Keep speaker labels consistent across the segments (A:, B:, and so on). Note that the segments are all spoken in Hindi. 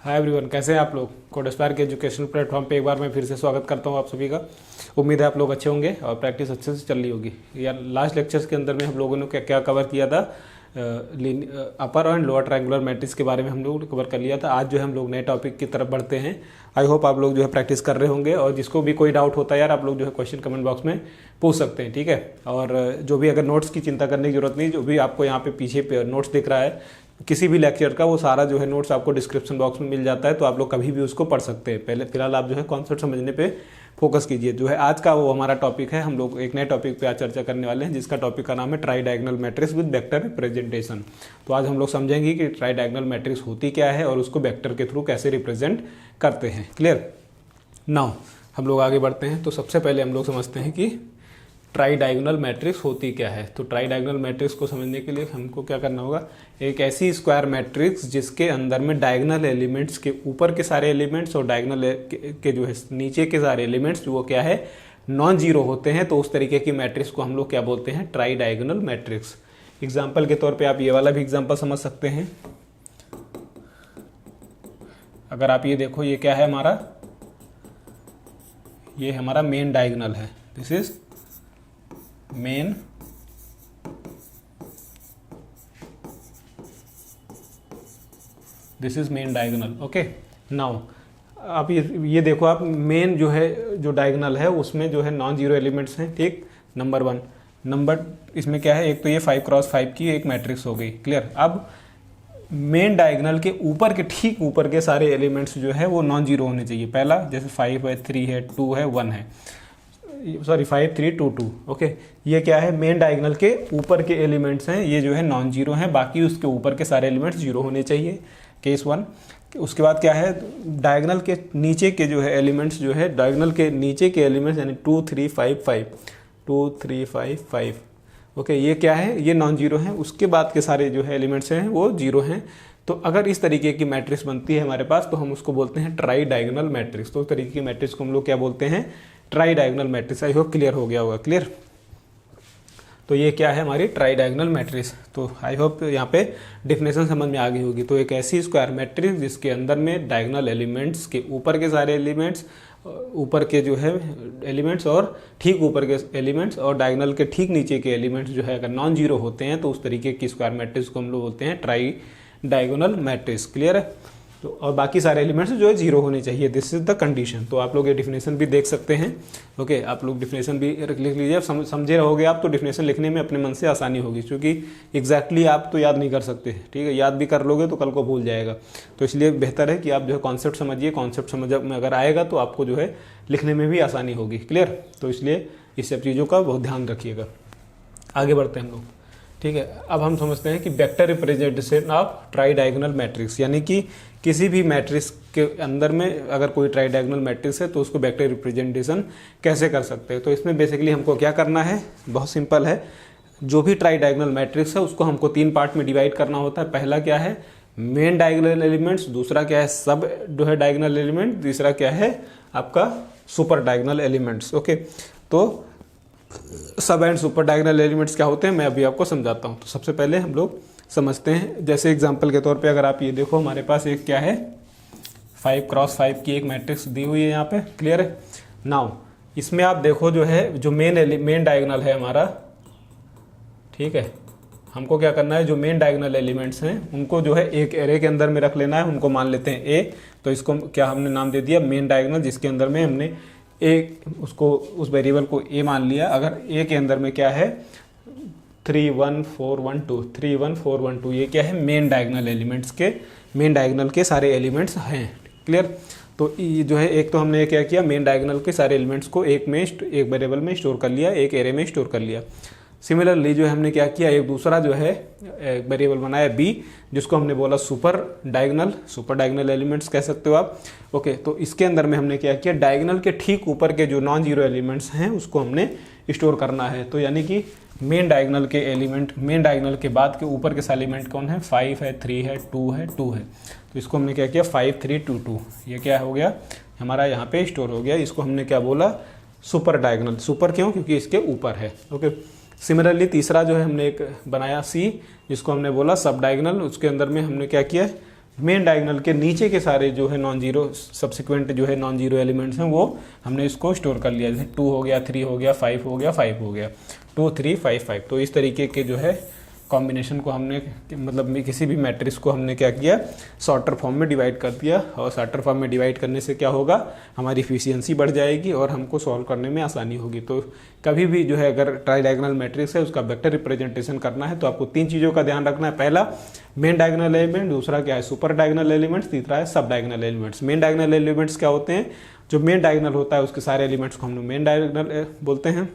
A: हाय एवरीवन, कैसे हैं आप लोग। कोडस्पायर के एजुकेशनल प्लेटफॉर्म पे एक बार मैं फिर से स्वागत करता हूं आप सभी का। उम्मीद है आप लोग अच्छे होंगे और प्रैक्टिस अच्छे से चल रही होगी। यार लास्ट लेक्चर्स के अंदर में हम लोगों ने क्या कवर किया था, अपर एंड लोअर ट्रायंगुलर मैट्रिक्स के बारे में हम लोग ने कवर कर लिया था। आज जो है हम लोग नए टॉपिक की तरफ बढ़ते हैं। आई होप आप लोग जो है प्रैक्टिस कर रहे होंगे, और जिसको भी कोई डाउट होता है यार आप लोग जो है क्वेश्चन कमेंट बॉक्स में पूछ सकते हैं, ठीक है। और जो भी अगर नोट्स की चिंता करने की जरूरत नहीं, जो भी आपको यहाँ पे पीछे नोट्स दिख रहा है किसी भी लेक्चर का, वो सारा जो है नोट्स आपको डिस्क्रिप्शन बॉक्स में मिल जाता है, तो आप लोग कभी भी उसको पढ़ सकते हैं। पहले फिलहाल आप जो है कॉन्सेप्ट समझने पे फोकस कीजिए। जो है आज का वो हमारा टॉपिक है, हम लोग एक नए टॉपिक पे आज चर्चा करने वाले हैं, जिसका टॉपिक का नाम है try diagonal matrix with vector representation. तो आज हम लोग समझेंगे कि ट्राई डायगोनल मैट्रिक्स होती क्या है और उसको वेक्टर के थ्रू कैसे रिप्रेजेंट करते हैं। क्लियर। नाउ हम लोग आगे बढ़ते हैं। तो सबसे पहले हम लोग समझते हैं कि ट्राई डायगोनल मैट्रिक्स होती क्या है। तो ट्राई डायगोनल मैट्रिक्स को समझने के लिए हमको क्या करना होगा, एक ऐसी स्क्वायर मैट्रिक्स जिसके अंदर में डायगोनल एलिमेंट्स के ऊपर के सारे एलिमेंट्स और डायगोनल के जो है नीचे के सारे एलिमेंट्स वो क्या है, नॉन जीरो होते हैं। तो उस तरीके की मैट्रिक्स को हम लोग क्या बोलते हैं, ट्राई डायगोनल मैट्रिक्स। एग्जाम्पल के तौर पर आप ये वाला भी एग्जाम्पल समझ सकते हैं। अगर आप ये देखो, ये क्या है हमारा, ये हमारा मेन डायगोनल है। This is main this is main diagonal. Okay. Now आप ये देखो, आप मेन जो है जो डायगोनल है उसमें जो है नॉन जीरो एलिमेंट्स हैं, ठीक। Number one. नंबर इसमें क्या है, एक तो ये 5x5 की एक मैट्रिक्स हो गई। क्लियर। अब मेन डायगोनल के ऊपर के ठीक ऊपर के सारे एलिमेंट्स जो है वो नॉन जीरो होने चाहिए। पहला जैसे 5 है, 3 है, 2 है, 1 है, सॉरी 5 3 2 2। ओके। ये क्या है, मेन डायगोनल के ऊपर के एलिमेंट्स हैं, ये जो है नॉन जीरो हैं, बाकी उसके ऊपर के सारे एलिमेंट्स जीरो होने चाहिए। Case one. उसके बाद क्या है, डायगोनल के नीचे के जो है एलिमेंट्स जो है, डायगोनल के नीचे के एलिमेंट्स यानी 2 3 5 5 2 3 5 5। ओके। ये क्या है, ये नॉन जीरो हैं। उसके बाद के सारे जो है एलिमेंट्स हैं वो जीरो हैं। तो अगर इस तरीके की मैट्रिक्स बनती है हमारे पास, तो हम उसको बोलते हैं ट्राई डायगोनल मैट्रिक्स। तो इस तरीके की मैट्रिक्स को हम लोग क्या बोलते हैं, try diagonal matrix. I hope clear हो गया होगा। क्लियर। तो ये क्या है हमारी ट्राई डायगोनल मैट्रिक्स। तो आई होप यहाँ पे डिफिनेशन समझ में आ गई होगी। तो एक ऐसी स्क्वायर मैट्रिक्स जिसके अंदर में डायगोनल एलिमेंट्स के ऊपर के सारे एलिमेंट्स, ऊपर के जो है एलिमेंट्स और ठीक ऊपर के एलिमेंट्स और डायगोनल के ठीक नीचे के एलिमेंट्स जो है अगर नॉन जीरो होते हैं, तो उस तरीके की स्क्वायर मैट्रिक्स को हम लोग बोलते हैं ट्राई डायगोनल मैट्रिक्स। क्लियर है। तो और बाकी सारे एलिमेंट्स जो है जीरो होने चाहिए। This is the condition. तो आप लोग ये डिफिनेशन भी देख सकते हैं। ओके। आप लोग डिफिनेशन भी लिख लीजिए। समझे रहोगे आप तो डिफिनेशन लिखने में अपने मन से आसानी होगी, क्योंकि एग्जैक्टली आप तो याद नहीं कर सकते, ठीक है। याद भी कर लोगे तो कल को भूल जाएगा। तो इसलिए बेहतर है कि आप जो है कॉन्सेप्ट समझिए। कॉन्सेप्ट समझ में अगर आएगा तो आपको जो है लिखने में भी आसानी होगी। क्लियर। तो इसलिए इस सब चीज़ों का बहुत ध्यान रखिएगा। आगे बढ़ते हैं हम लोग, ठीक है। अब हम समझते हैं कि vector representation of try diagonal matrix, यानी कि किसी भी मैट्रिक्स के अंदर में अगर कोई ट्राई डायगोनल मैट्रिक्स है तो उसको वेक्टर रिप्रेजेंटेशन कैसे कर सकते हैं। तो इसमें बेसिकली हमको क्या करना है, बहुत सिंपल है। जो भी ट्राई डायगोनल मैट्रिक्स है उसको हमको 3 पार्ट में डिवाइड करना होता है। पहला क्या है, मेन डायगोनल एलिमेंट्स। दूसरा क्या है, सब जो है डायगोनल एलिमेंट। तीसरा क्या है आपका सुपर डायगोनल एलिमेंट्स। ओके। तो सब एंड सुपर डायगोनल एलिमेंट्स क्या होते हैं मैं अभी आपको समझाता हूँ। तो सबसे पहले हम लोग समझते हैं, जैसे एग्जांपल के तौर पे अगर आप ये देखो, हमारे पास एक क्या है 5x5 की एक मैट्रिक्स दी हुई है यहाँ पे। क्लियर है। नाउ इसमें आप देखो जो है, जो मेन डायगोनल है हमारा, ठीक है। हमको क्या करना है, जो मेन डायगोनल एलिमेंट्स हैं उनको जो है एक एरे के अंदर में रख लेना है। उनको मान लेते हैं ए। तो इसको क्या हमने नाम दे दिया मेन डायगोनल, जिसके अंदर में हमने उसको उस वेरिएबल को ए मान लिया। अगर ए के अंदर में क्या है 3 1 4 1 2 3 1 4 1 2, ये क्या है मेन डायगोनल एलिमेंट्स के, मेन डायगोनल के सारे एलिमेंट्स हैं। क्लियर। तो ये जो है एक तो हमने क्या किया, मेन डायगोनल के सारे एलिमेंट्स को एक वेरिएबल में स्टोर कर लिया, एक एरे में स्टोर कर लिया। सिमिलरली जो है हमने क्या किया, एक दूसरा जो है वेरिएबल बनाया बी, जिसको हमने बोला सुपर डायगोनल एलिमेंट्स कह सकते हो आप। ओके। तो इसके अंदर में हमने क्या किया, डायगोनल के ठीक ऊपर के जो नॉन जीरो एलिमेंट्स हैं उसको हमने स्टोर करना है। तो यानी कि मेन डायगोनल के एलिमेंट, मेन डायगोनल के बाद के ऊपर के एलिमेंट कौन है, 5 है, 3 है, 2 है, 2 है। तो इसको हमने क्या किया 5 3 2 2, ये क्या हो गया हमारा यहाँ पे स्टोर हो गया। इसको हमने क्या बोला, सुपर डायगोनल। सुपर क्यों, क्योंकि इसके ऊपर है। ओके। सिमिलरली तीसरा जो है हमने एक बनाया सी, जिसको हमने बोला सब डायगोनल। उसके अंदर में हमने क्या किया मेन डायगोनल के नीचे के सारे जो है नॉन जीरो सब्सिक्वेंट जो है नॉन जीरो एलिमेंट्स हैं वो हमने इसको स्टोर कर लिया, जैसे 2 हो गया, 3 हो गया, 5 हो गया, 5 हो गया, 2 3 5 5। तो इस तरीके के जो है कॉम्बिनेशन को हमने मतलब किसी भी मैट्रिक्स को हमने क्या किया, सॉर्टर फॉर्म में डिवाइड कर दिया। और सॉर्टर फॉर्म में डिवाइड करने से क्या होगा, हमारी इफिशियंसी बढ़ जाएगी और हमको सॉल्व करने में आसानी होगी। तो कभी भी जो है अगर ट्राई डायगोनल मैट्रिक्स है उसका वेक्टर रिप्रेजेंटेशन करना है तो आपको 3 चीज़ों का ध्यान रखना है। पहला मेन डायगोनल एलिमेंट, दूसरा क्या है सुपर डायगोनल एलिमेंट्स, तीसरा है सब diagonal elements. Main diagonal elements क्या होते हैं, जो मेन डायगोनल होता है उसके सारे एलिमेंट्स को हम लोग मेन डायगोनल बोलते हैं।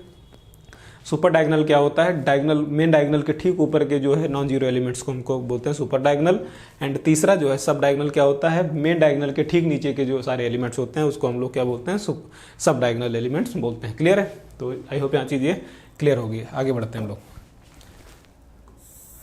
A: सुपर डायगोनल क्या होता है, डायगोनल मेन डायगोनल के ठीक ऊपर के जो है नॉन जीरो एलिमेंट्स को हमको बोलते हैं सुपर डायगोनल। एंड तीसरा जो है सब डायगोनल क्या होता है, मेन डायगोनल के ठीक नीचे के जो सारे एलिमेंट्स होते हैं उसको हम लोग क्या बोलते हैं, सब डायगोनल एलिमेंट्स बोलते हैं। क्लियर है, तो आई होप यहाँ चीज़ ये क्लियर होगी। आगे बढ़ते हैं हम लोग।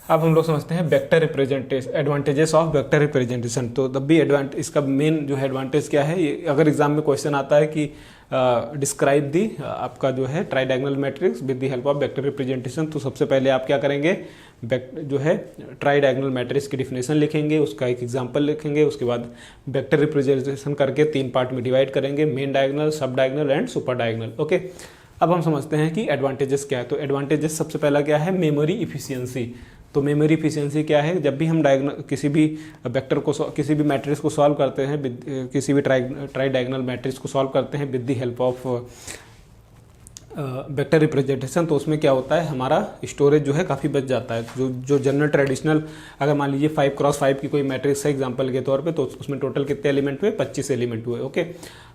A: अब हम लोग समझते हैं vector representation, advantages of vector representation. तो तब भी इसका मेन जो है एडवांटेज क्या है, ये अगर एग्जाम में क्वेश्चन आता है कि डिस्क्राइब दी आपका जो है try diagonal matrix with the help of vector representation, तो सबसे पहले आप क्या करेंगे, जो है ट्राई डायगोनल मैट्रिक्स की डिफिनेशन लिखेंगे, उसका एक एग्जांपल लिखेंगे, उसके बाद वेक्टर रिप्रेजेंटेशन करके 3 पार्ट में डिवाइड करेंगे, मेन डायगोनल, सब diagonal and super diagonal. Okay, अब हम समझते हैं कि एडवांटेजेस क्या है। तो एडवांटेजेस सबसे पहला क्या है, मेमोरी इफिशियंसी। तो मेमोरी इफिशियंसी क्या है, जब भी हम किसी भी वेक्टर को किसी भी मैट्रिक्स को सॉल्व करते हैं, किसी भी ट्राई डायगोनल मैट्रिक्स को सॉल्व करते हैं with the help of vector representation, तो उसमें क्या होता है, हमारा स्टोरेज जो है काफ़ी बच जाता है। जो जनरल ट्रेडिशनल, अगर मान लीजिए 5x5 की कोई मैट्रिक्स है एग्जांपल के तौर पे, तो उसमें टोटल कितने एलिमेंट हुए, 25 एलिमेंट हुए। ओके,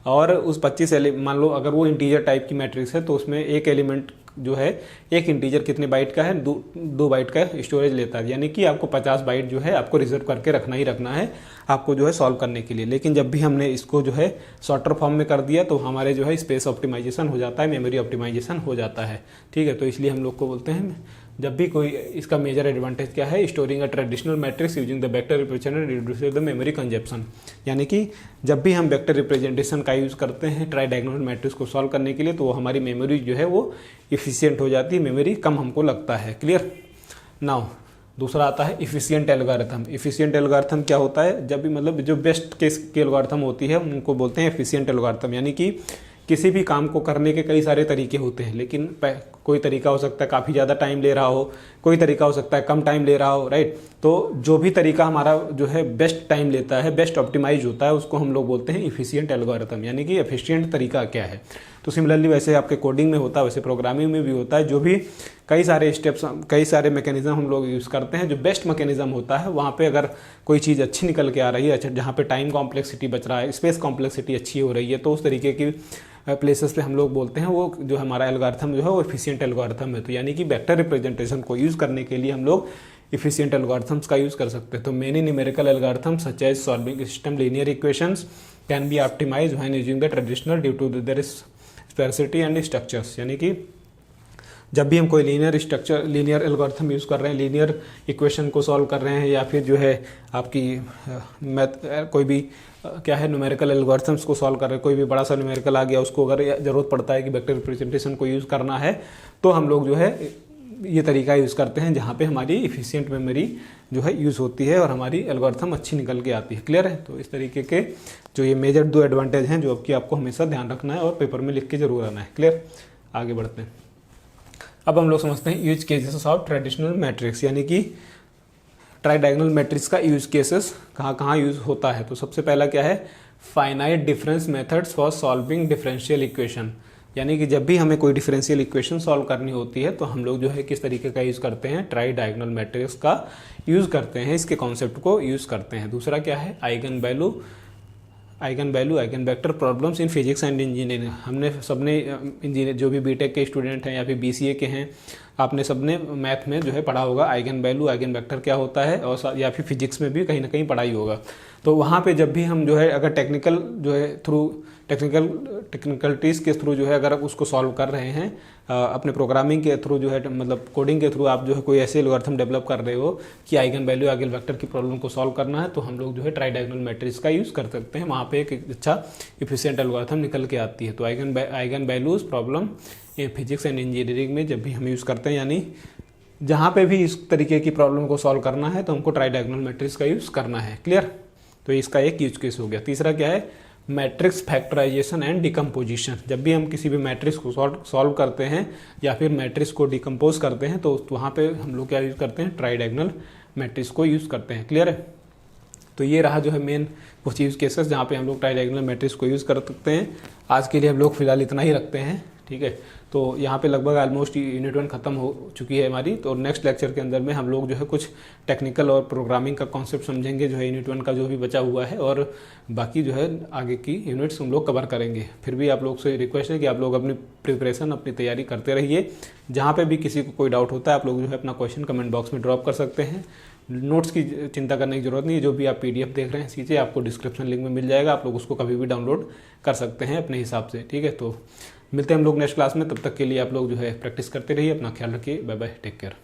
A: और उस 25 मान लो अगर वो इंटीजर टाइप की मैट्रिक्स है तो उसमें एक एलिमेंट जो है, एक इंटीजर कितने बाइट का है, 2 बाइट का स्टोरेज लेता है, यानी कि आपको 50 बाइट जो है आपको रिजर्व करके रखना ही रखना है आपको जो है सॉल्व करने के लिए। लेकिन जब भी हमने इसको जो है सॉर्टर फॉर्म में कर दिया तो हमारे जो है स्पेस ऑप्टिमाइजेशन हो जाता है, मेमोरी ऑप्टिमाइजेशन हो जाता है। ठीक है, तो इसलिए हम लोग को बोलते हैं, जब भी कोई इसका मेजर एडवांटेज क्या है, storing a traditional matrix using the vector representation reduces the memory consumption. यानी कि जब भी हम वेक्टर रिप्रेजेंटेशन का यूज़ करते हैं ट्राई डायगोनल मैट्रिक्स को सॉल्व करने के लिए, तो वो हमारी मेमोरी जो है वो इफिशियंट हो जाती है, मेमोरी कम हमको लगता है। क्लियर। नाउ दूसरा आता है इफिशियंट एल्गोरिथम। इफिशियंट एल्गोरिथम क्या होता है, जब भी मतलब जो बेस्ट केस की एल्गोरिथम होती है उनको बोलते हैं इफिशियंट एल्गोरिथम। यानी कि किसी भी काम को करने के कई सारे तरीके होते हैं, लेकिन कोई तरीका हो सकता है काफ़ी ज़्यादा टाइम ले रहा हो, कोई तरीका हो सकता है कम टाइम ले रहा हो, राइट। तो जो भी तरीका हमारा जो है बेस्ट टाइम लेता है, बेस्ट ऑप्टिमाइज होता है, उसको हम लोग बोलते हैं इफिशियंट एल्गोरिथम। यानी कि एफिशिएंट तरीका क्या है। तो सिमिलरली वैसे आपके कोडिंग में होता है, वैसे प्रोग्रामिंग में भी होता है। जो भी कई सारे स्टेप्स, कई सारे मैकेनिज्म हम लोग यूज़ करते हैं, जो बेस्ट मैकेनिज्म होता है वहाँ पे अगर कोई चीज़ अच्छी निकल के आ रही है, अच्छा जहाँ पे टाइम कॉम्प्लेक्सिटी बच रहा है, स्पेस कॉम्प्लेक्सिटी अच्छी हो रही है, तो उस तरीके की प्लेसेस पे हम लोग बोलते हैं वो जो हमारा एल्गोरिथम जो है वो एफिशिएंट एल्गोरिथम है। तो यानी कि वेक्टर रिप्रेजेंटेशन को यूज़ करने के लिए हम लोग एफिशिएंट एल्गोरिथम्स का यूज़ कर सकते हैं। तो many numerical algorithms such as solving system linear equations can be optimised when using the traditional due to their sparsity and structures. यानी कि जब भी हम कोई लीनियर एल्गोरिथम यूज़ कर रहे हैं, लीनियर इक्वेशन को सॉल्व कर रहे हैं, या फिर जो है आपकी कोई भी क्या है न्यूमेरिकल एल्गोरिथम्स को सॉल्व कर रहे हैं, कोई भी बड़ा सा न्यूमेरिकल आ गया, उसको अगर ज़रूरत पड़ता है कि वेक्टर रिप्रेजेंटेशन को यूज़ करना है, तो हम लोग जो है ये तरीका यूज़ करते हैं जहाँ पे हमारी इफिशिएंट मेमोरी जो है यूज़ होती है और हमारी एल्गोरिथम अच्छी निकल के आती है। क्लियर है। तो इस तरीके के जो ये मेजर 2 एडवांटेज हैं जो कि आपको हमेशा ध्यान रखना है और पेपर में लिख के जरूर आना है। क्लियर। आगे बढ़ते हैं। अब हम लोग समझते हैं use cases of traditional matrix, यानी कि ट्राई डायगोनल मैट्रिक्स का यूज केसेस कहाँ कहाँ यूज होता है। तो सबसे पहला क्या है, finite difference methods for solving differential equation. यानी कि जब भी हमें कोई डिफरेंशियल इक्वेशन सॉल्व करनी होती है तो हम लोग जो है किस तरीके का यूज़ करते हैं, ट्राई डायगोनल मैट्रिक्स का यूज़ करते हैं, इसके कॉन्सेप्ट को यूज़ करते हैं। दूसरा क्या है, eigen value eigen vector problems in physics and engineering. हमने सबने इंजीनियर जो भी बीटेक के स्टूडेंट हैं या फिर बीसीए के हैं, आपने सबने मैथ में जो है पढ़ा होगा आइगन वैल्यू आइगन वेक्टर क्या होता है, और या फिर फिजिक्स में भी कहीं ना कहीं पढ़ाई होगा। तो वहाँ पे जब भी हम जो है अगर टेक्निकल जो है थ्रू टेक्निकलिटीज़ के थ्रू जो है अगर आप उसको सॉल्व कर रहे हैं, अपने प्रोग्रामिंग के थ्रू जो है मतलब कोडिंग के थ्रू आप जो है कोई ऐसे एल्गोरिथम डेवलप कर रहे हो कि आइगन वैल्यू आइगन वेक्टर की प्रॉब्लम को सॉल्व करना है, तो हम लोग जो है ट्राई डायगोनल मैट्रिक्स का यूज़ कर सकते हैं। वहाँ पे एक अच्छा इफिशिएंट एल्गोरिथम निकल के आती है। तो आइगन वैल्यूज प्रॉब्लम ये फिजिक्स एंड इंजीनियरिंग में जब भी हम यूज़ करते हैं, यानी जहाँ पे भी इस तरीके की प्रॉब्लम को सॉल्व करना है तो हमको ट्राई डायगोनल मैट्रिक्स का यूज़ करना है। क्लियर। तो इसका एक यूज केस हो गया। तीसरा क्या है, मैट्रिक्स फैक्टराइजेशन एंड डिकम्पोजिशन। जब भी हम किसी भी मैट्रिक्स को सॉल्व करते हैं या फिर मैट्रिक्स को डिकम्पोज करते हैं तो वहाँ पे हम लोग क्या यूज़ करते हैं, ट्राई डायगोनल मैट्रिक्स को यूज़ करते हैं। क्लियर है? तो ये रहा जो है मेन कुछ यूज केसेस जहाँ पे हम लोग ट्राई डायगोनल मैट्रिक्स को यूज़ कर सकते हैं। आज के लिए हम लोग फिलहाल इतना ही रखते हैं, ठीक है। तो यहाँ पे लगभग ऑलमोस्ट यूनिट 1 खत्म हो चुकी है हमारी। तो नेक्स्ट लेक्चर के अंदर में हम लोग जो है कुछ टेक्निकल और प्रोग्रामिंग का कॉन्सेप्ट समझेंगे, जो है यूनिट 1 का जो भी बचा हुआ है, और बाकी जो है आगे की यूनिट्स हम लोग कवर करेंगे। फिर भी आप लोग से रिक्वेस्ट है कि आप लोग अपनी प्रिपरेशन, अपनी तैयारी करते रहिए। जहाँ पे भी किसी को कोई डाउट होता है आप लोग जो है अपना क्वेश्चन कमेंट बॉक्स में ड्रॉप कर सकते हैं। नोट्स की चिंता करने की जरूरत नहीं है, जो भी आप पीडीएफ देख रहे हैं सीधे आपको डिस्क्रिप्शन लिंक में मिल जाएगा, आप लोग उसको कभी भी डाउनलोड कर सकते हैं अपने हिसाब से, ठीक है। तो मिलते हैं हम लोग नेक्स्ट क्लास में, तब तक के लिए आप लोग जो है प्रैक्टिस करते रहिए, अपना ख्याल रखिए, बाय बाय, टेक केयर।